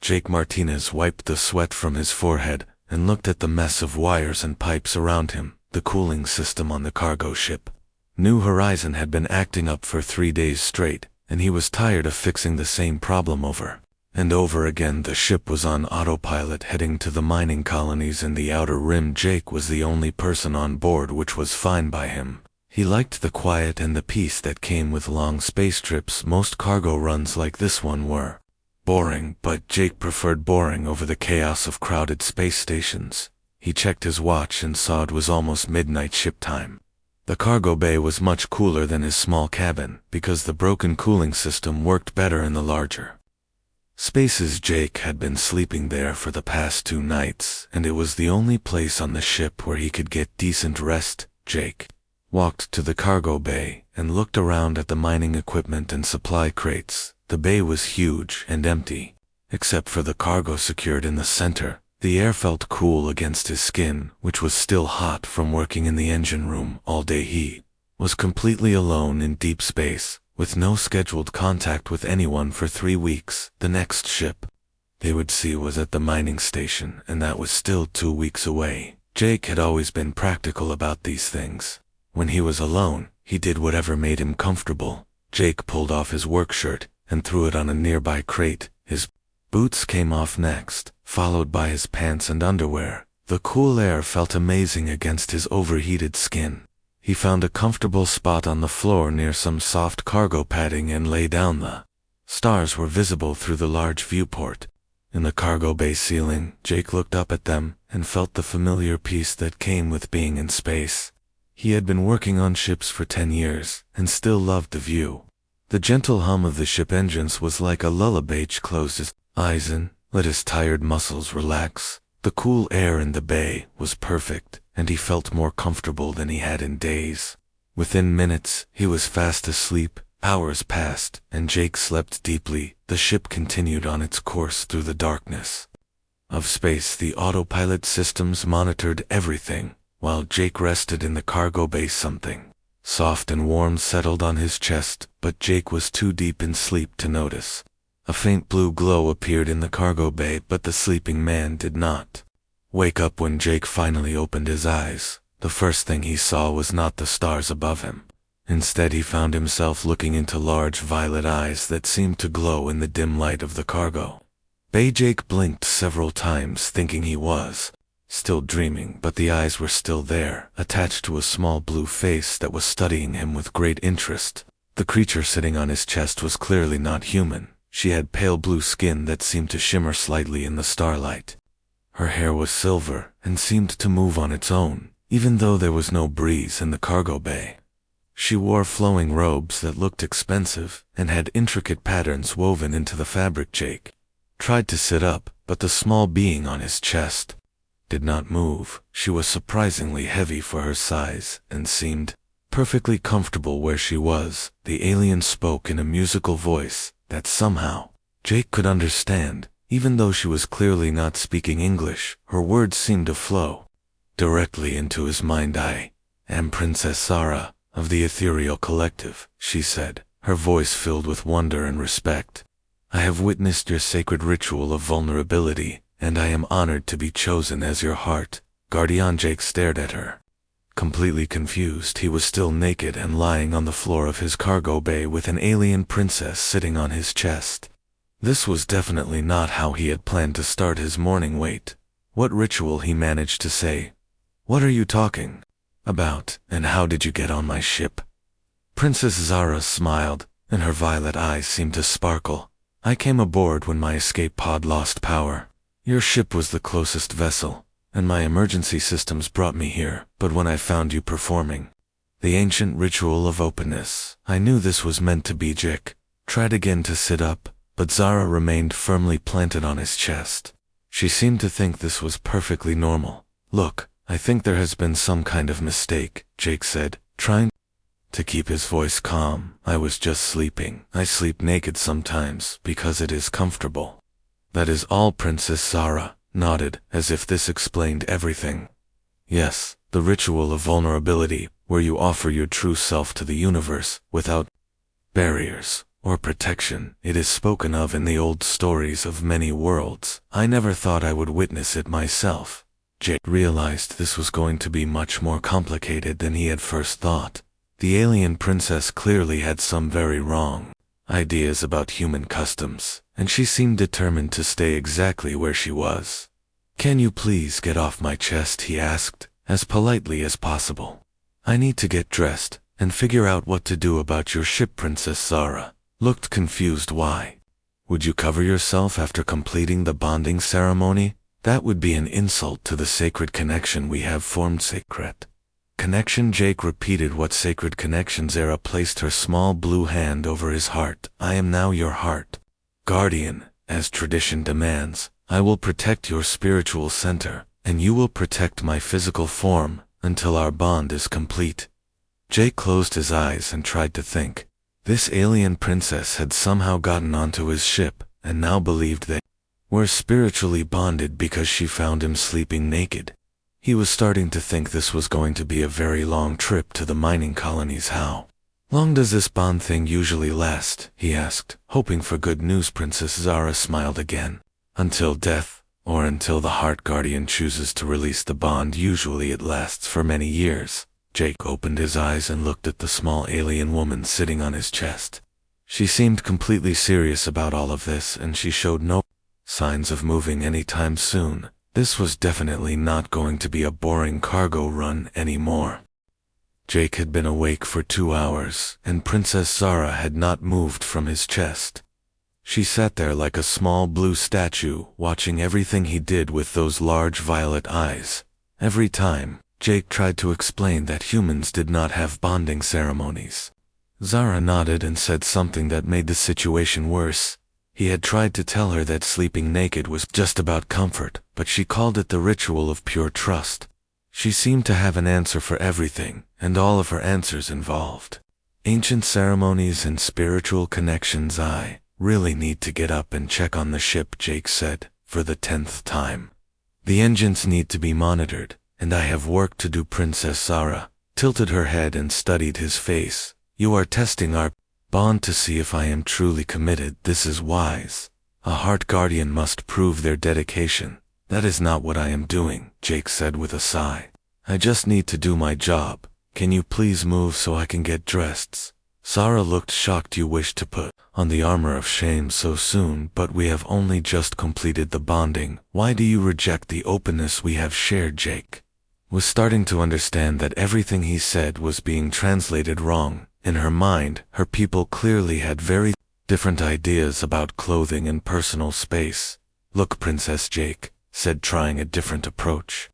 Jake Martinez wiped the sweat from his forehead and looked at the mess of wires and pipes around him, the cooling system on the cargo ship. New Horizon had been acting up for 3 days straight, and he was tired of fixing the same problem over and over again. The ship was on autopilot heading to the mining colonies in the Outer Rim. Jake was the only person on board, which was fine by him. He liked the quiet and the peace that came with long space trips. Most cargo runs like this one were boring, but Jake preferred boring over the chaos of crowded space stations. He checked his watch and saw it was almost midnight ship time. The cargo bay was much cooler than his small cabin, because the broken cooling system worked better in the larger spaces. Jake had been sleeping there for the past 2 nights, and it was the only place on the ship where he could get decent rest. Jake walked to the cargo bay and looked around at the mining equipment and supply crates. The bay was huge and empty, except for the cargo secured in the center. The air felt cool against his skin, which was still hot from working in the engine room all day. He was completely alone in deep space, with no scheduled contact with anyone for 3 weeks. The next ship they would see was at the mining station, and that was still 2 weeks away. Jake had always been practical about these things. When he was alone, he did whatever made him comfortable. Jake pulled off his work shirt and threw it on a nearby crate. His boots came off next, followed by his pants and underwear. The cool air felt amazing against his overheated skin. He found a comfortable spot on the floor near some soft cargo padding and lay down. The stars were visible through the large viewport in the cargo bay ceiling. Jake looked up at them and felt the familiar peace that came with being in space. He had been working on ships for 10 years and still loved the view. The gentle hum of the ship engines was like a lullaby. Jake closed his eyes and let his tired muscles relax. The cool air in the bay was perfect, and he felt more comfortable than he had in days. Within minutes, he was fast asleep. Hours passed, and Jake slept deeply. The ship continued on its course through the darkness of space. The autopilot systems monitored everything, while Jake rested in the cargo bay. Something soft and warm settled on his chest, but Jake was too deep in sleep to notice. A faint blue glow appeared in the cargo bay, but the sleeping man did not wake up. When Jake finally opened his eyes, the first thing he saw was not the stars above him. Instead, he found himself looking into large violet eyes that seemed to glow in the dim light of the cargo bay. Jake blinked several times, thinking he was still dreaming, but the eyes were still there, attached to a small blue face that was studying him with great interest. The creature sitting on his chest was clearly not human. She had pale blue skin that seemed to shimmer slightly in the starlight. Her hair was silver and seemed to move on its own, even though there was no breeze in the cargo bay. She wore flowing robes that looked expensive and had intricate patterns woven into the fabric. Jake tried to sit up, but the small being on his chest did not move. She was surprisingly heavy for her size and seemed perfectly comfortable where she was. The alien spoke in a musical voice that somehow Jake could understand, even though she was clearly not speaking English. Her words seemed to flow directly into his mind. "I am Princess Zara of the Ethereal Collective," she said, her voice filled with wonder and respect. "I have witnessed your sacred ritual of vulnerability, and I am honored to be chosen as your heart guardian." Jake stared at her, completely confused. He was still naked and lying on the floor of his cargo bay with an alien princess sitting on his chest. This was definitely not how he had planned to start his morning. Wait, what ritual? He managed to say. "What are you talking about, and how did you get on my ship?" Princess Zara smiled, and her violet eyes seemed to sparkle. "I came aboard when my escape pod lost power. Your ship was the closest vessel, and my emergency systems brought me here. But when I found you performing the ancient ritual of openness, I knew this was meant to be." Jake tried again to sit up, but Zara remained firmly planted on his chest. She seemed to think this was perfectly normal. "Look, I think there has been some kind of mistake," Jake said, trying to keep his voice calm. "I was just sleeping. I sleep naked sometimes because it is comfortable." "That is all?" Princess Zara nodded, as if this explained everything. "Yes, the ritual of vulnerability, where you offer your true self to the universe without barriers. or protection. It is spoken of in the old stories of many worlds. I never thought I would witness it myself. Jake realized this was going to be much more complicated than he had first thought. The alien princess clearly had some very wrong ideas about human customs, and she seemed determined to stay exactly where she was. "Can you please get off my chest?" he asked, as politely as possible. "I need to get dressed and figure out what to do about your ship." Princess Zara looked confused. "Why? Would you cover yourself after completing the bonding ceremony? That would be an insult to the sacred connection we have formed." "Sacred connection?" Jake repeated. "What sacred connection?" Zara placed her small blue hand over his heart. "I am now your heart guardian. As tradition demands, I will protect your spiritual center, and you will protect my physical form until our bond is complete." Jake closed his eyes and tried to think. This alien princess had somehow gotten onto his ship, and now believed they were spiritually bonded because she found him sleeping naked. He was starting to think this was going to be a very long trip to the mining colonies. "How long does this bond thing usually last?" he asked, hoping for good news. Princess Zara smiled again. "Until death, or until the heart guardian chooses to release the bond. Usually it lasts for many years." Jake opened his eyes and looked at the small alien woman sitting on his chest. She seemed completely serious about all of this, and she showed no signs of moving anytime soon. This was definitely not going to be a boring cargo run anymore. Jake had been awake for 2 hours, and Princess Zara had not moved from his chest. She sat there like a small blue statue, watching everything he did with those large violet eyes. Every time, Jake tried to explain that humans did not have bonding ceremonies. Zara nodded and said something that made the situation worse. He had tried to tell her that sleeping naked was just about comfort, but she called it the ritual of pure trust. She seemed to have an answer for everything, and all of her answers involved ancient ceremonies and spiritual connections. "I really need to get up and check on the ship," Jake said, for the 10th time. "The engines need to be monitored, and I have work to do." Princess Zara tilted her head and studied his face. "You are testing our bond to see if I am truly committed. This is wise. A heart guardian must prove their dedication. That is not what I am doing," Jake said with a sigh. "I just need to do my job. Can you please move so I can get dressed?" Zara looked shocked. "You wish to put on the armor of shame so soon, but we have only just completed the bonding. Why do you reject the openness we have shared?" Jake was starting to understand that everything he said was being translated wrong. In her mind, her people clearly had very different ideas about clothing and personal space. "Look, Princess," Jake said, trying a different approach.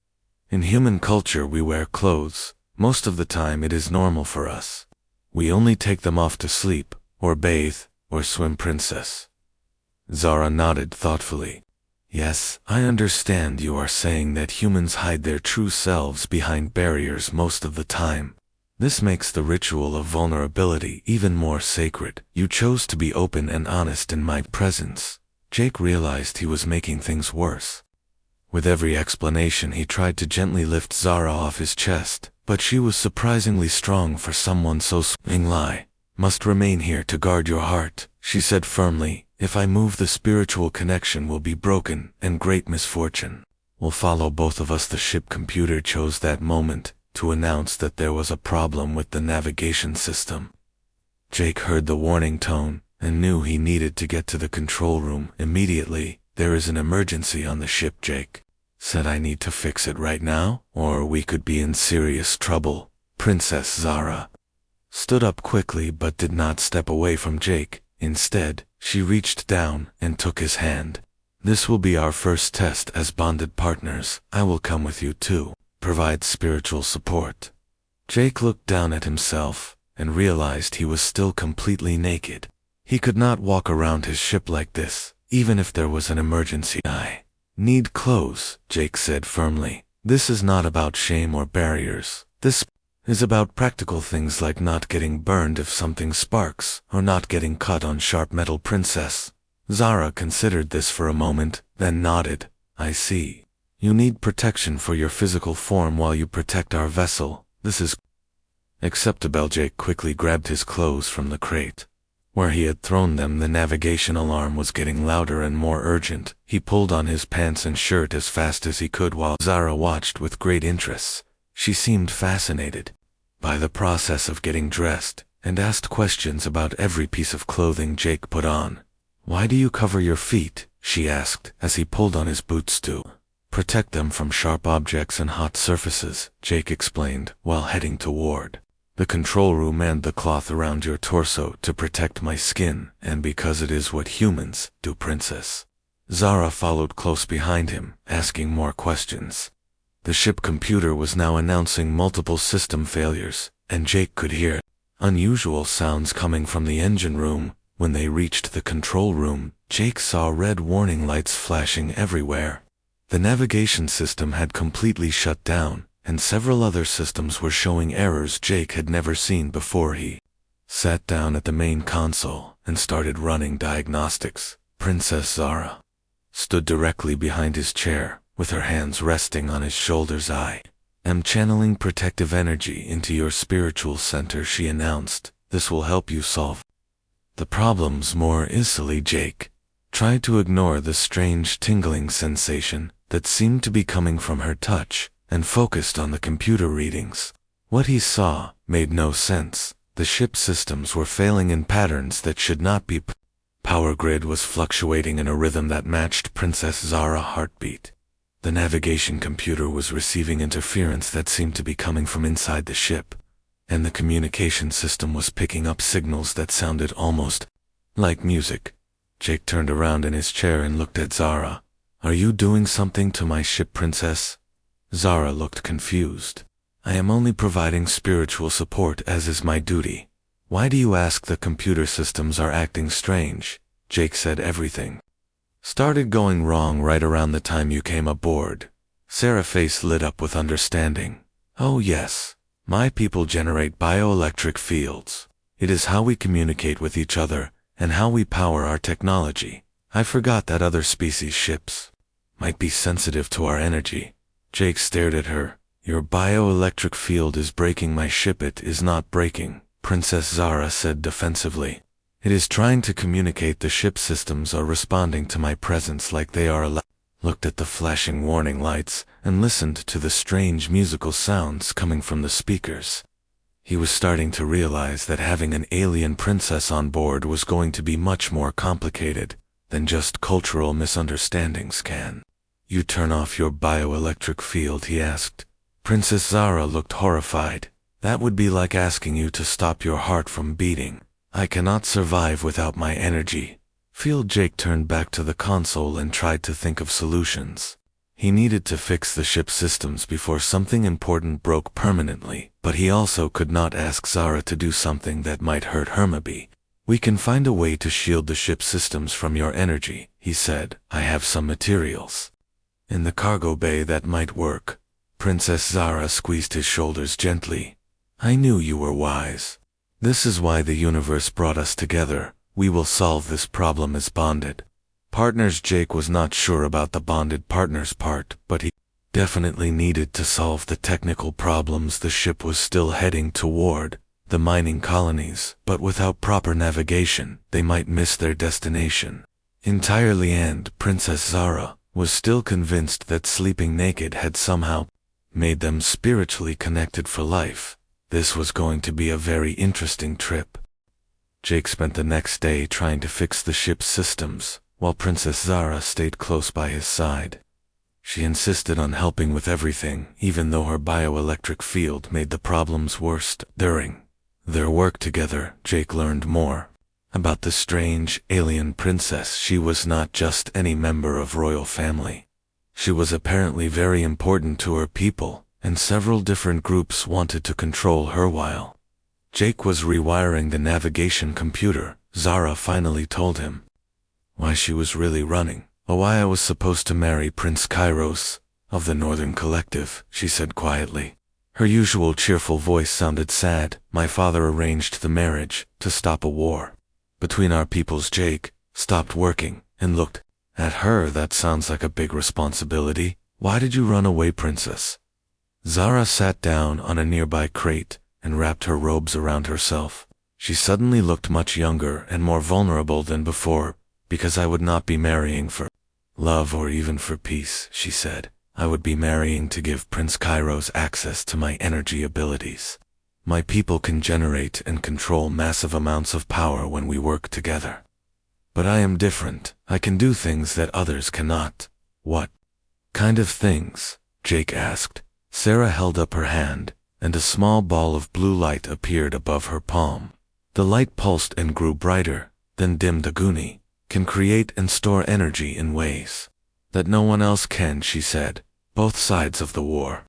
"In human culture we wear clothes. Most of the time it is normal for us. We only take them off to sleep, or bathe, or swim." Princess Zara nodded thoughtfully. "Yes, I understand. You are saying that humans hide their true selves behind barriers most of the time. This makes the ritual of vulnerability even more sacred. You chose to be open and honest in my presence." Jake realized he was making things worse. With every explanation he tried to gently lift Zara off his chest, but she was surprisingly strong for someone so small. "I must remain here to guard your heart," she said firmly. "If I move, the spiritual connection will be broken, and great misfortune will follow both of us." The ship computer chose that moment to announce that there was a problem with the navigation system. Jake heard the warning tone and knew he needed to get to the control room immediately. "There is an emergency on the ship," Jake said. "I need to fix it right now, or we could be in serious trouble." Princess Zara stood up quickly but did not step away from Jake. Instead, she reached down and took his hand. "This will be our first test as bonded partners. I will come with you too. Provide spiritual support." Jake looked down at himself and realized he was still completely naked. He could not walk around his ship like this, even if there was an emergency. "I need clothes," Jake said firmly. "This is not about shame or barriers. This is about practical things like not getting burned if something sparks, or not getting cut on sharp metal." Princess Zara considered this for a moment, then nodded. "I see. You need protection for your physical form while you protect our vessel. This is acceptable." Jake quickly grabbed his clothes from the crate. Where he had thrown them, the navigation alarm was getting louder and more urgent. He pulled on his pants and shirt as fast as he could while Zara watched with great interest. She seemed fascinated by the process of getting dressed and asked questions about every piece of clothing Jake put on. "Why do you cover your feet?" she asked as he pulled on his boots to protect them from sharp objects and hot surfaces, Jake explained while heading toward the control room. "And the cloth around your torso to protect my skin, and because it is what humans do, princess." Zara followed close behind him, asking more questions. The ship computer was now announcing multiple system failures, and Jake could hear unusual sounds coming from the engine room. When they reached the control room, Jake saw red warning lights flashing everywhere. The navigation system had completely shut down, and several other systems were showing errors Jake had never seen before. He sat down at the main console and started running diagnostics. Princess Zara stood directly behind his chair, with her hands resting on his shoulders. "I am channeling protective energy into your spiritual center," she announced. "This will help you solve the problems more easily." Jake tried to ignore the strange tingling sensation that seemed to be coming from her touch and focused on the computer readings. What he saw made no sense. The ship systems were failing in patterns that should not be. Power grid was fluctuating in a rhythm that matched Princess Zara's heartbeat. The navigation computer was receiving interference that seemed to be coming from inside the ship, and the communication system was picking up signals that sounded almost like music. Jake turned around in his chair and looked at Zara. "Are you doing something to my ship, princess?" Zara looked confused. "I am only providing spiritual support, as is my duty." "Why do you ask? The computer systems are acting strange." Jake said everything started going wrong right around the time you came aboard. Sarah's face lit up with understanding. "Oh yes. My people generate bioelectric fields. It is how we communicate with each other and how we power our technology. I forgot that other species' ships might be sensitive to our energy." Jake stared at her. "Your bioelectric field is breaking my ship." "It is not breaking," Princess Zara said defensively. "It is trying to communicate. The ship systems are responding to my presence like they are looked at the flashing warning lights and listened to the strange musical sounds coming from the speakers. He was starting to realize that having an alien princess on board was going to be much more complicated than just cultural misunderstandings. "Can you turn off your bioelectric field?" he asked. Princess Zara looked horrified. "That would be like asking you to stop your heart from beating. I cannot survive without my energy field." Jake turned back to the console and tried to think of solutions. He needed to fix the ship systems before something important broke permanently, but he also could not ask Zara to do something that might hurt Hermeby. "We can find a way to shield the ship systems from your energy," he said. "I have some materials in the cargo bay that might work." Princess Zara squeezed his shoulders gently. "I knew you were wise. This is why the universe brought us together. We will solve this problem as bonded partners." Jake was not sure about the bonded partners part, but he definitely needed to solve the technical problems. The ship was still heading toward the mining colonies, but without proper navigation, they might miss their destination entirely. And Princess Zara was still convinced that sleeping naked had somehow made them spiritually connected for life. This was going to be a very interesting trip. Jake spent the next day trying to fix the ship's systems, while Princess Zara stayed close by his side. She insisted on helping with everything, even though her bioelectric field made the problems worse. During their work together, Jake learned more about the strange alien princess. She was not just any member of royal family. She was apparently very important to her people, and several different groups wanted to control her. While Jake was rewiring the navigation computer, Zara finally told him why she was really running. "Why I was supposed to marry Prince Kairos of the Northern Collective," she said quietly. Her usual cheerful voice sounded sad. "My father arranged the marriage to stop a war between our peoples." Jake stopped working and looked at her. "That sounds like a big responsibility. Why did you run away, princess?" Zara sat down on a nearby crate and wrapped her robes around herself. She suddenly looked much younger and more vulnerable than before. Because I would not be marrying for love or even for peace, she said. I would be marrying to give Prince Kairos access to my energy abilities. My people can generate and control massive amounts of power when we work together. But I am different. I can do things that others cannot. What kind of things? Jake asked. Sarah held up her hand, and a small ball of blue light appeared above her palm. The light pulsed and grew brighter, then dimmed again. Can create and store energy in ways that no one else can, she said. Both sides of the war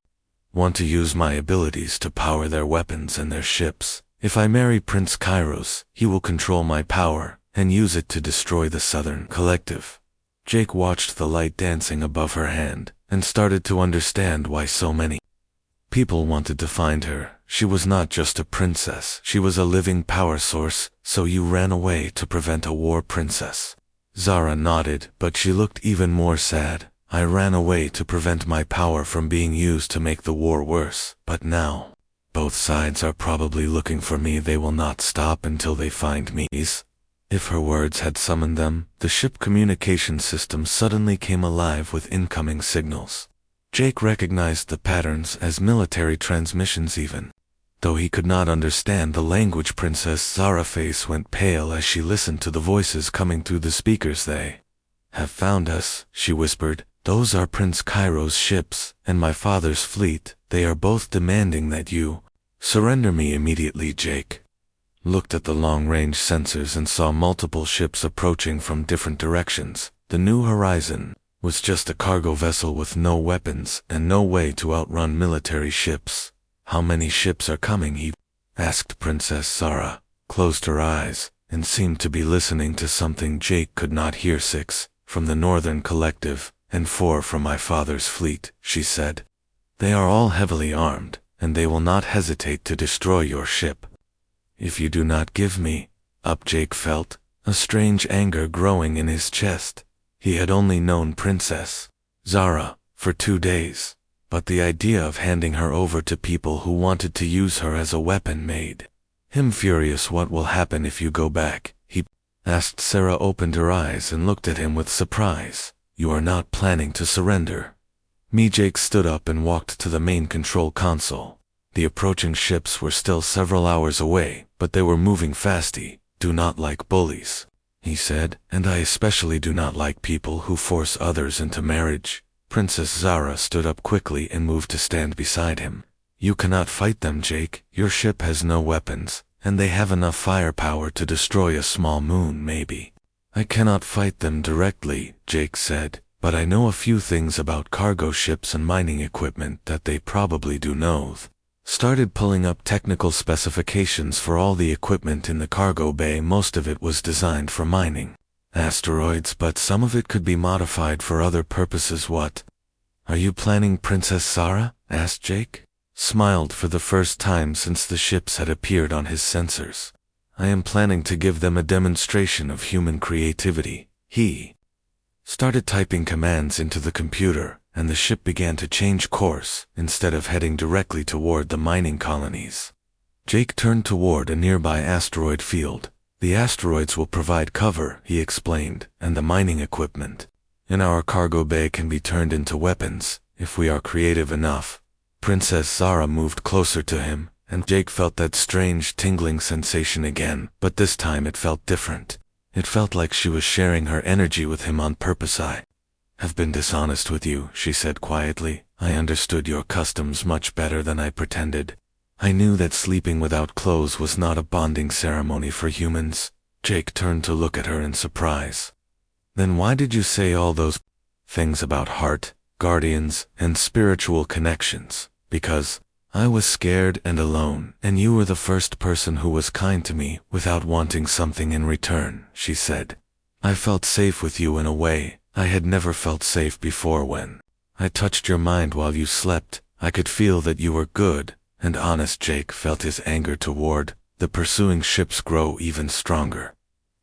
want to use my abilities to power their weapons and their ships. If I marry Prince Kairos, he will control my power and use it to destroy the Southern Collective. Jake watched the light dancing above her hand and started to understand why so many people wanted to find her. She was not just a princess, she was a living power source. So you ran away to prevent a war, princess? Zara nodded, but she looked even more sad. I ran away to prevent my power from being used to make the war worse, but now both sides are probably looking for me. They will not stop until they find me. If her words had summoned them, the ship communication system suddenly came alive with incoming signals. Jake recognized the patterns as military transmissions even. Though he could not understand the language, Princess Zara's face went pale as she listened to the voices coming through the speakers. They have found us, she whispered. Those are Prince Kairos' ships and my father's fleet. They are both demanding that you surrender me immediately. Jake looked at the long-range sensors and saw multiple ships approaching from different directions. The New Horizon was just a cargo vessel with no weapons and no way to outrun military ships. How many ships are coming? He asked. Princess Zara closed her eyes and seemed to be listening to something Jake could not hear. 6 from the Northern Collective and 4 from my father's fleet, she said. They are all heavily armed, and they will not hesitate to destroy your ship if you do not give me up. Jake felt a strange anger growing in his chest. He had only known Princess Zara for 2 days, but the idea of handing her over to people who wanted to use her as a weapon made him furious. What will happen if you go back? He asked. Sarah opened her eyes and looked at him with surprise. You are not planning to surrender me? Jake stood up and walked to the main control console. The approaching ships were still several hours away, but they were moving fast. He do not like bullies, he said, and I especially do not like people who force others into marriage. Princess Zara stood up quickly and moved to stand beside him. You cannot fight them, Jake. Your ship has no weapons, and they have enough firepower to destroy a small moon, maybe. I cannot fight them directly, Jake said, but I know a few things about cargo ships and mining equipment that they probably do know. Started pulling up technical specifications for all the equipment in the cargo bay. Most of it was designed for mining asteroids, but some of it could be modified for other purposes. What are you planning, Princess Zara? Asked Jake. Smiled for the first time since the ships had appeared on his sensors. I am planning to give them a demonstration of human creativity. He started typing commands into the computer, and the ship began to change course instead of heading directly toward the mining colonies. Jake turned toward a nearby asteroid field. The asteroids will provide cover, he explained, and the mining equipment in our cargo bay can be turned into weapons if we are creative enough. Princess Zara moved closer to him, and Jake felt that strange tingling sensation again, but this time it felt different. It felt like she was sharing her energy with him on purpose. I have been dishonest with you, she said quietly. I understood your customs much better than I pretended. I knew that sleeping without clothes was not a bonding ceremony for humans. Jake turned to look at her in surprise. Then why did you say all those things about heart, guardians, and spiritual connections? Because I was scared and alone, and you were the first person who was kind to me without wanting something in return, she said. I felt safe with you in a way I had never felt safe before. When I touched your mind while you slept, I could feel that you were good and honest. Jake felt his anger toward the pursuing ships grow even stronger.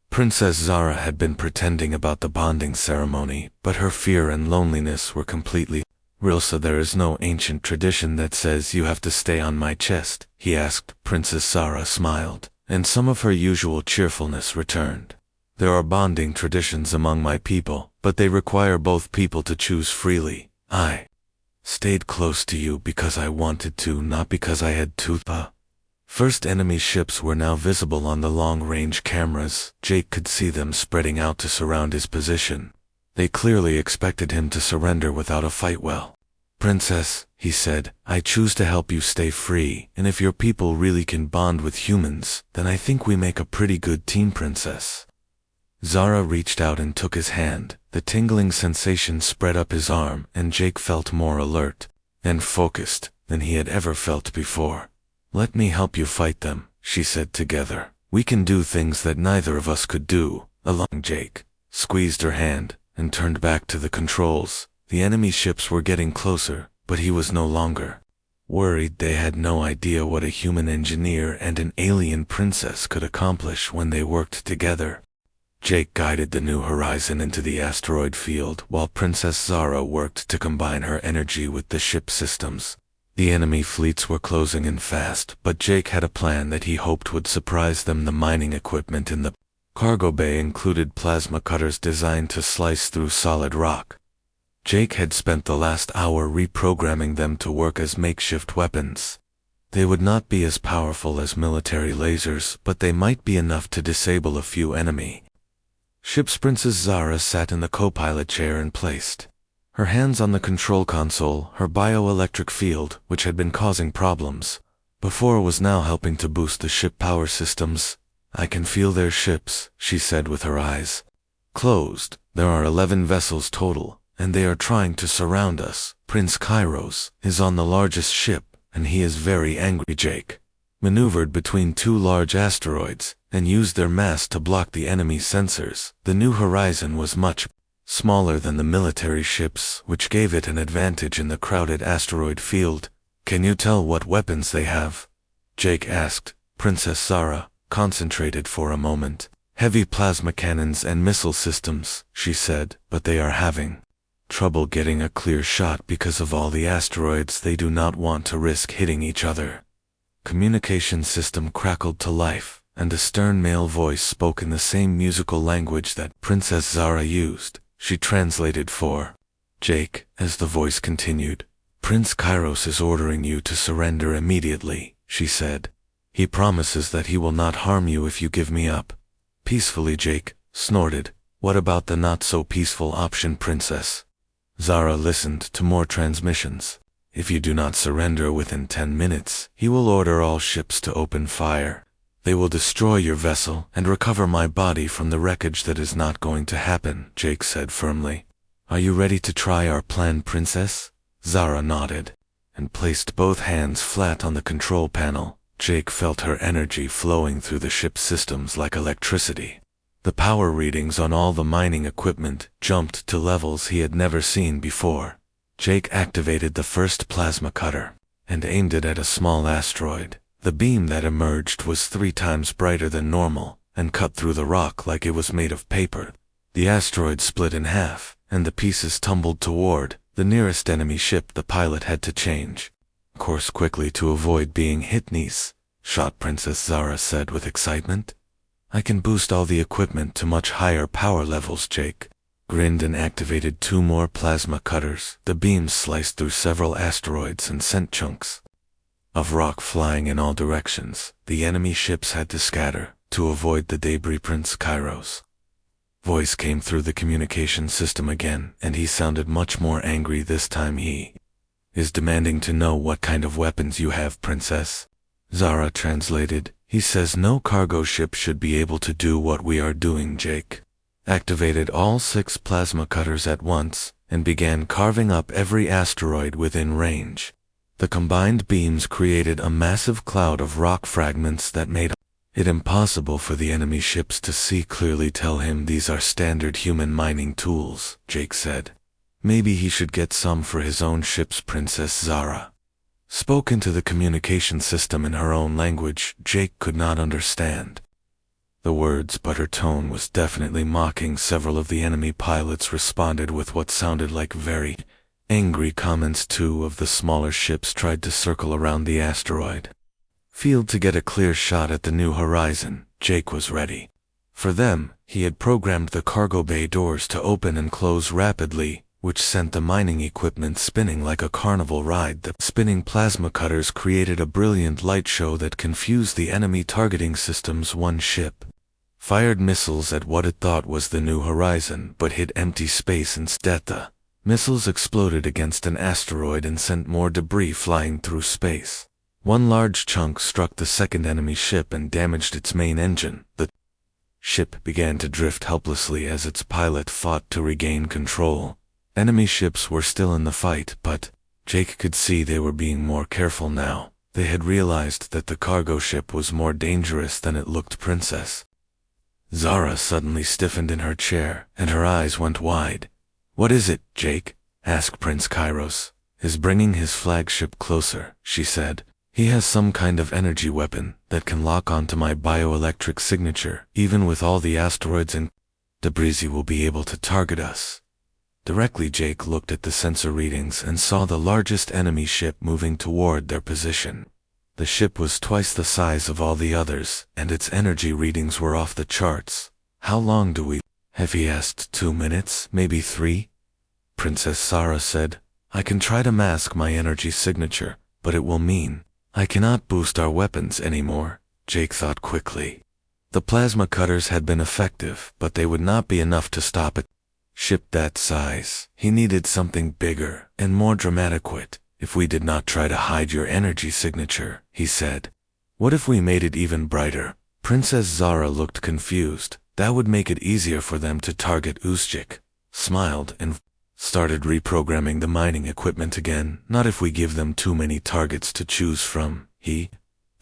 Princess Zara had been pretending about the bonding ceremony, but her fear and loneliness were completely real. So there is no ancient tradition that says you have to stay on my chest? He asked. Princess Zara smiled. and some of her usual cheerfulness returned. There are bonding traditions among my people, but they require both people to choose freely. I stayed close to you because I wanted to, not because I had to. First enemy ships were now visible on the long-range cameras. Jake could see them spreading out to surround his position. They clearly expected him to surrender without a fight. Well, Princess, he said, I choose to help you stay free, and if your people really can bond with humans, then I think we make a pretty good team, Princess. Zara reached out and took his hand. The tingling sensation spread up his arm, and Jake felt more alert and focused than he had ever felt before. Let me help you fight them, she said. Together, we can do things that neither of us could do alone. Jake squeezed her hand and turned back to the controls. The enemy ships were getting closer, but he was no longer worried. They had no idea what a human engineer and an alien princess could accomplish when they worked together. Jake guided the New Horizon into the asteroid field while Princess Zara worked to combine her energy with the ship systems. The enemy fleets were closing in fast, but Jake had a plan that he hoped would surprise them. The mining equipment in the cargo bay included plasma cutters designed to slice through solid rock. Jake had spent the last hour reprogramming them to work as makeshift weapons. They would not be as powerful as military lasers, but they might be enough to disable a few enemy ships. Princess Zara sat in the co-pilot chair and placed her hands on the control console. Her bioelectric field, which had been causing problems before, was now helping to boost the ship power systems. I can feel their ships, she said with her eyes closed. There are 11 vessels total, and they are trying to surround us. Prince Kairos is on the largest ship, and he is very angry. Jake maneuvered between two large asteroids and used their mass to block the enemy sensors. The New Horizon was much smaller than the military ships, which gave it an advantage in the crowded asteroid field. Can you tell what weapons they have? Jake asked. Princess Zara concentrated for a moment. Heavy plasma cannons and missile systems, she said, but they are having trouble getting a clear shot because of all the asteroids. They do not want to risk hitting each other. Communication system crackled to life, and a stern male voice spoke in the same musical language that Princess Zara used. She translated for Jake as the voice continued. Prince Kairos is ordering you to surrender immediately, she said. He promises that he will not harm you if you give me up peacefully. Jake snorted. What about the not-so-peaceful option, Princess? Zara listened to more transmissions. If you do not surrender within 10 minutes, he will order all ships to open fire. They will destroy your vessel and recover my body from the wreckage. That is not going to happen, Jake said firmly. Are you ready to try our plan, Princess? Zara nodded and placed both hands flat on the control panel. Jake felt her energy flowing through the ship's systems like electricity. The power readings on all the mining equipment jumped to levels he had never seen before. Jake activated the first plasma cutter and aimed it at a small asteroid. The beam that emerged was 3 times brighter than normal and cut through the rock like it was made of paper. The asteroid split in half, and the pieces tumbled toward the nearest enemy ship. The pilot had to change course quickly to avoid being hit. Nice shot, Princess Zara said with excitement. I can boost all the equipment to much higher power levels. Jake grinned and activated 2 more plasma cutters. The beams sliced through several asteroids and sent chunks of rock flying in all directions. The enemy ships had to scatter to avoid the debris. Prince Kairos' voice came through the communication system again, and he sounded much more angry this time. He is demanding to know what kind of weapons you have, Princess. Zara translated. He says no cargo ship should be able to do what we are doing. Jake activated all 6 plasma cutters at once and began carving up every asteroid within range. The combined beams created a massive cloud of rock fragments that made it impossible for the enemy ships to see clearly. Tell him these are standard human mining tools, Jake said. Maybe he should get some for his own ships. Princess Zara spoke into the communication system in her own language. Jake could not understand the words, but her tone was definitely mocking. Several of the enemy pilots responded with what sounded like very angry comments. 2 of the smaller ships tried to circle around the asteroid field to get a clear shot at the new horizon. Jake was ready. For them, he had programmed the cargo bay doors to open and close rapidly, which sent the mining equipment spinning like a carnival ride. The spinning plasma cutters created a brilliant light show that confused the enemy targeting systems. One ship fired missiles at what it thought was the new horizon, but hit empty space instead. The missiles exploded against an asteroid and sent more debris flying through space. One large chunk struck the second enemy ship and damaged its main engine. The ship began to drift helplessly as its pilot fought to regain control. Enemy ships were still in the fight, but Jake could see they were being more careful now. They had realized that the cargo ship was more dangerous than it looked. Princess Zara suddenly stiffened in her chair, and her eyes went wide. "What is it, Jake?" asked Prince Kairos. "Is bringing his flagship closer," she said. "He has some kind of energy weapon that can lock onto my bioelectric signature. Even with all the asteroids and debris, he will be able to target us directly." Jake looked at the sensor readings and saw the largest enemy ship moving toward their position. The ship was twice the size of all the others, and its energy readings were off the charts. "How long do we have?" he asked. 2 minutes, maybe 3? Princess Zara said, "I can try to mask my energy signature, but it will mean I cannot boost our weapons anymore." Jake thought quickly. The plasma cutters had been effective, but they would not be enough to stop a ship that size. He needed something bigger and more dramatic. "If we did not try to hide your energy signature," he said. "What if we made it even brighter?" Princess Zara looked confused. "That would make it easier for them to target." Uzjik smiled and started reprogramming the mining equipment again. "Not if we give them too many targets to choose from." He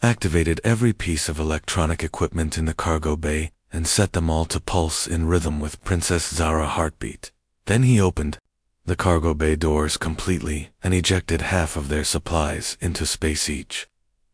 activated every piece of electronic equipment in the cargo bay and set them all to pulse in rhythm with Princess Zara's heartbeat. Then he opened the cargo bay doors completely and ejected half of their supplies into space. Each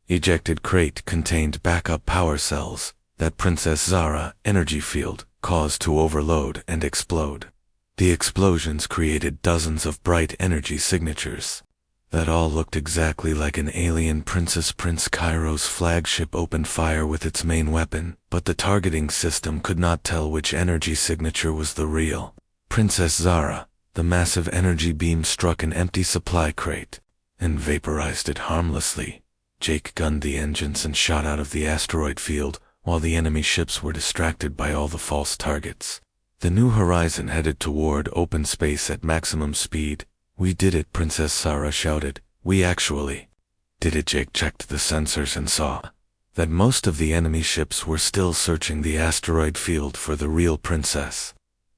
ejected crate contained backup power cells that Princess Zara's energy field caused to overload and explode. The explosions created dozens of bright energy signatures that all looked exactly like an alien princess. Prince Kairos' flagship opened fire with its main weapon, but the targeting system could not tell which energy signature was the real Princess Zara. The massive energy beam struck an empty supply crate and vaporized it harmlessly. Jake gunned the engines and shot out of the asteroid field while the enemy ships were distracted by all the false targets. The new horizon headed toward open space at maximum speed. "We did it," Princess Zara shouted. "We actually did it." Jake checked the sensors and saw that most of the enemy ships were still searching the asteroid field for the real princess.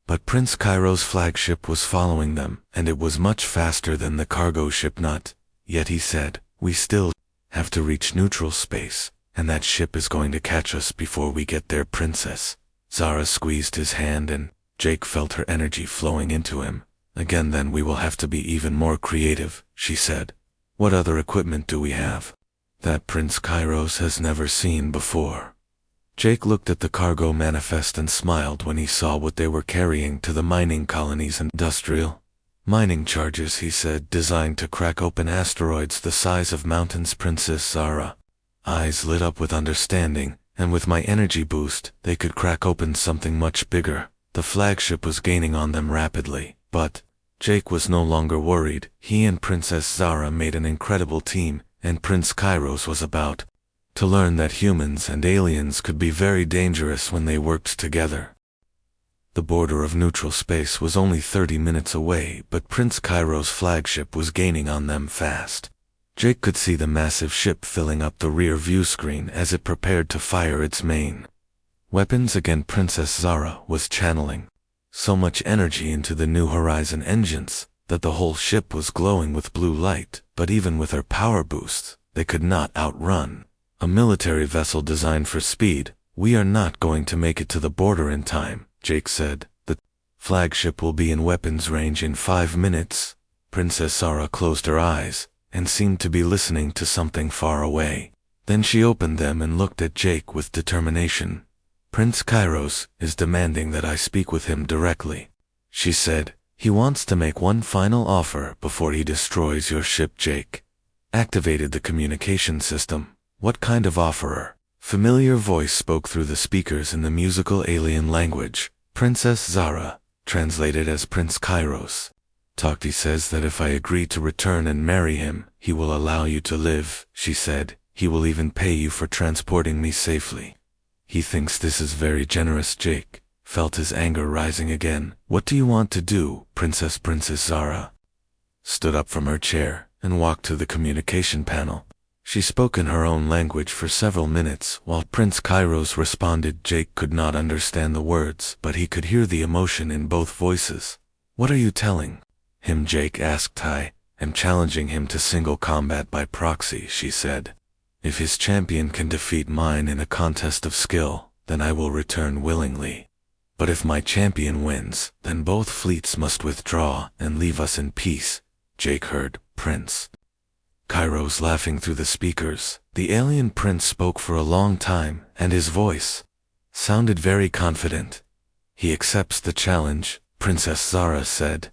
But Prince Kairos' flagship was following them, and it was much faster than the cargo ship. "Not yet," he said. "We still have to reach neutral space, and that ship is going to catch us before we get there." Princess Zara squeezed his hand and Jake felt her energy flowing into him. "Again, then we will have to be even more creative," she said. "What other equipment do we have that Prince Kairos has never seen before?" Jake looked at the cargo manifest and smiled when he saw what they were carrying to the mining colonies. "Industrial mining charges," he said, "designed to crack open asteroids the size of mountains." Princess Zara's eyes lit up with understanding, and with my energy boost, they could crack open something much bigger. The flagship was gaining on them rapidly, but Jake was no longer worried. He and Princess Zara made an incredible team, and Prince Kairos was about to learn that humans and aliens could be very dangerous when they worked together. The border of neutral space was only 30 minutes away, but Prince Kairos' flagship was gaining on them fast. Jake could see the massive ship filling up the rear view screen as it prepared to fire its main weapons again. Princess Zara was channeling so much energy into the New Horizon engines that the whole ship was glowing with blue light, but even with her power boosts, they could not outrun a military vessel designed for speed. "We are not going to make it to the border in time," Jake said. "The flagship will be in weapons range in 5 minutes. Princess Zara closed her eyes and seemed to be listening to something far away. Then she opened them and looked at Jake with determination. "Prince Kairos is demanding that I speak with him directly," she said. "He wants to make one final offer before he destroys your ship." Jake activated the communication system. What kind of offerer? Familiar voice spoke through the speakers in the musical alien language. Princess Zara, translated as Prince Kairos. Tokti says that if I agree to return and marry him, he will allow you to live, she said. He will even pay you for transporting me safely. He thinks this is very generous. Jake felt his anger rising again. What do you want to do, Princess Zara stood up from her chair and walked to the communication panel. She spoke in her own language for several minutes while Prince Kairos responded. Jake could not understand the words, but he could hear the emotion in both voices. What are you telling him? Jake asked. I am challenging him to single combat by proxy, she said. If his champion can defeat mine in a contest of skill, then I will return willingly. But if my champion wins, then both fleets must withdraw and leave us in peace. Jake heard Prince Kairos laughing through the speakers. The alien prince spoke for a long time, and his voice sounded very confident. He accepts the challenge, Princess Zara said.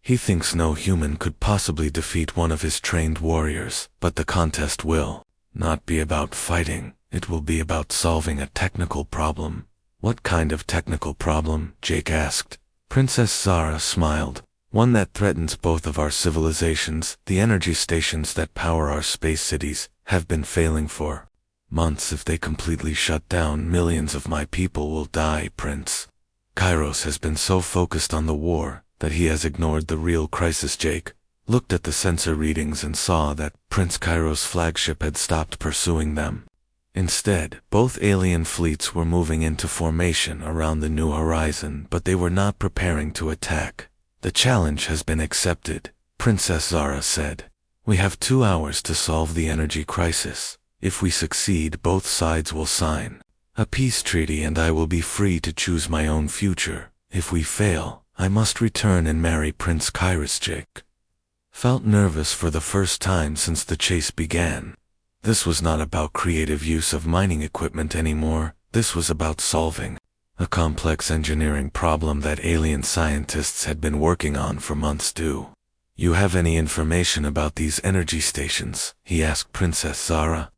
He thinks no human could possibly defeat one of his trained warriors, but the contest will not be about fighting. It will be about solving a technical problem. What kind of technical problem? Jake asked. Princess Zara smiled. One that threatens both of our civilizations. The energy stations that power our space cities have been failing for months. If they completely shut down, millions of my people will die. Prince Kairos has been so focused on the war that he has ignored the real crisis. Jake looked at the sensor readings and saw that Prince Kairos' flagship had stopped pursuing them. Instead, both alien fleets were moving into formation around the new horizon, but they were not preparing to attack. The challenge has been accepted, Princess Zara said. We have 2 hours to solve the energy crisis. If we succeed, both sides will sign a peace treaty and I will be free to choose my own future. If we fail, I must return and marry Prince Kairos. Jake felt nervous for the first time since the chase began. This was not about creative use of mining equipment anymore. This was about solving a complex engineering problem that alien scientists had been working on for months. Do you have any information about these energy stations? He asked. Princess Zara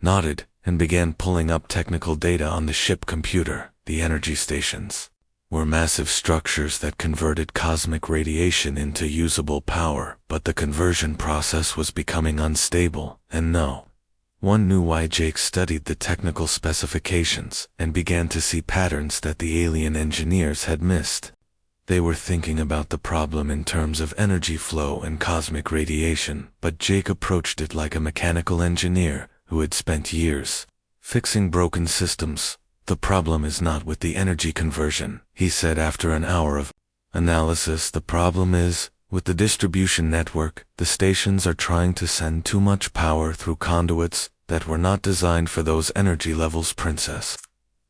nodded and began pulling up technical data on the ship computer. The energy stations were massive structures that converted cosmic radiation into usable power, but the conversion process was becoming unstable, and no one knew why. Jake studied the technical specifications and began to see patterns that the alien engineers had missed. They were thinking about the problem in terms of energy flow and cosmic radiation, but Jake approached it like a mechanical engineer who had spent years fixing broken systems. The problem is not with the energy conversion, he said after an hour of analysis. The problem is with the distribution network. The stations are trying to send too much power through conduits that were not designed for those energy levels. Princess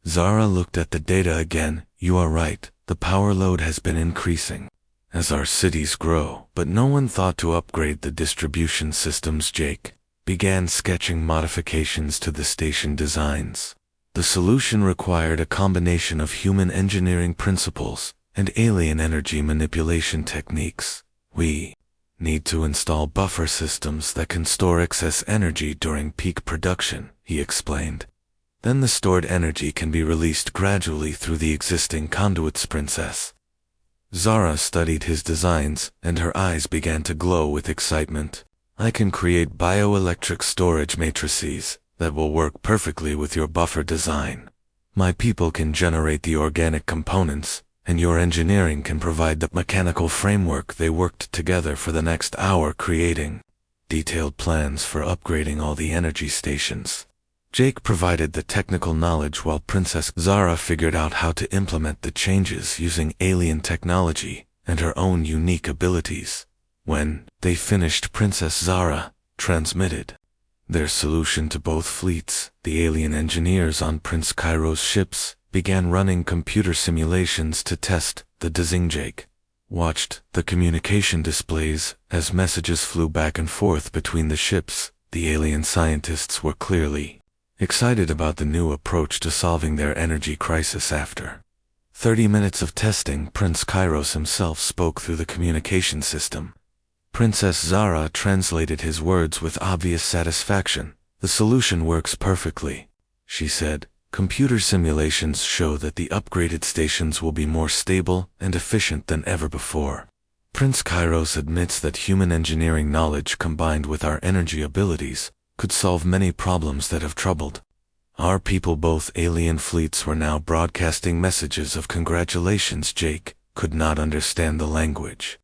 Zara looked at the data again. You are right, the power load has been increasing as our cities grow, but no one thought to upgrade the distribution systems. Jake began sketching modifications to the station designs. The solution required a combination of human engineering principles and alien energy manipulation techniques. We need to install buffer systems that can store excess energy during peak production, he explained. Then the stored energy can be released gradually through the existing conduits. Princess Zara studied his designs, and her eyes began to glow with excitement. I can create bioelectric storage matrices that will work perfectly with your buffer design. My people can generate the organic components, and your engineering can provide the mechanical framework. They worked together for the next hour creating detailed plans for upgrading all the energy stations. Jake provided the technical knowledge while Princess Zara figured out how to implement the changes using alien technology and her own unique abilities. When they finished, Princess Zara transmitted their solution to both fleets. The alien engineers on Prince Kairos' ships began running computer simulations to test the design. Jake watched the communication displays as messages flew back and forth between the ships. The alien scientists were clearly excited about the new approach to solving their energy crisis. After 30 minutes of testing, Prince Kairos himself spoke through the communication system. Princess Zara translated his words with obvious satisfaction. The solution works perfectly, she said. Computer simulations show that the upgraded stations will be more stable and efficient than ever before. Prince Kairos admits that human engineering knowledge combined with our energy abilities could solve many problems that have troubled our people. Both alien fleets were now broadcasting messages of congratulations. Jake could not understand the language,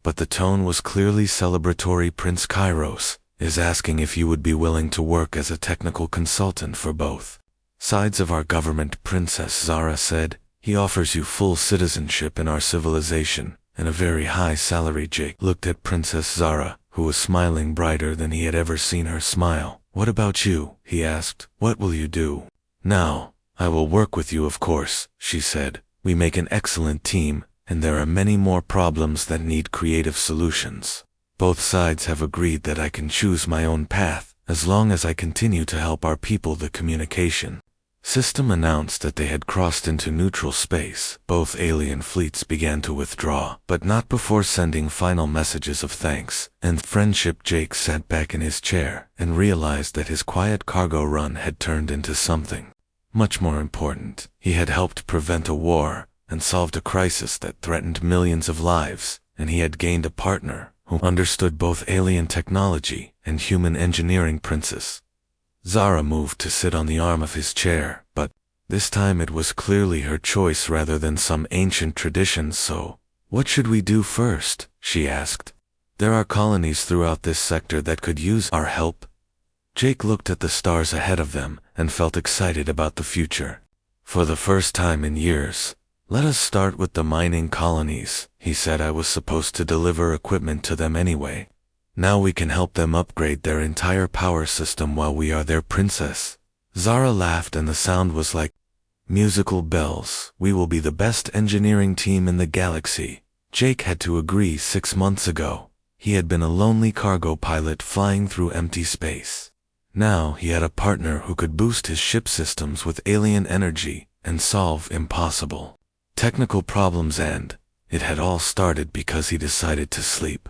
but the tone was clearly celebratory. Prince Kairos is asking if you would be willing to work as a technical consultant for both sides of our government, Princess Zara said. He offers you full citizenship in our civilization and a very high salary. Jake looked at Princess Zara, who was smiling brighter than he had ever seen her smile. What about you? He asked. What will you do? Now, I will work with you, of course, she said. We make an excellent team, and there are many more problems that need creative solutions. Both sides have agreed that I can choose my own path, as long as I continue to help our people. The communication system announced that they had crossed into neutral space. Both alien fleets began to withdraw, but not before sending final messages of thanks and friendship. Jake sat back in his chair and realized that his quiet cargo run had turned into something much more important. He had helped prevent a war and solved a crisis that threatened millions of lives, and he had gained a partner who understood both alien technology and human engineering. Princess Zara moved to sit on the arm of his chair, but this time it was clearly her choice rather than some ancient tradition. So, what should we do first? She asked. There are colonies throughout this sector that could use our help. Jake looked at the stars ahead of them and felt excited about the future. For the first time in years, let us start with the mining colonies, he said. I was supposed to deliver equipment to them anyway. Now we can help them upgrade their entire power system while we are there. Princess Zara laughed, and the sound was like musical bells. We will be the best engineering team in the galaxy. Jake had to agree. 6 months ago, he had been a lonely cargo pilot flying through empty space. Now he had a partner who could boost his ship systems with alien energy and solve impossible technical problems, and it had all started because he decided to sleep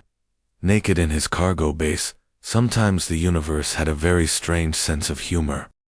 naked in his cargo base. Sometimes the universe had a very strange sense of humor.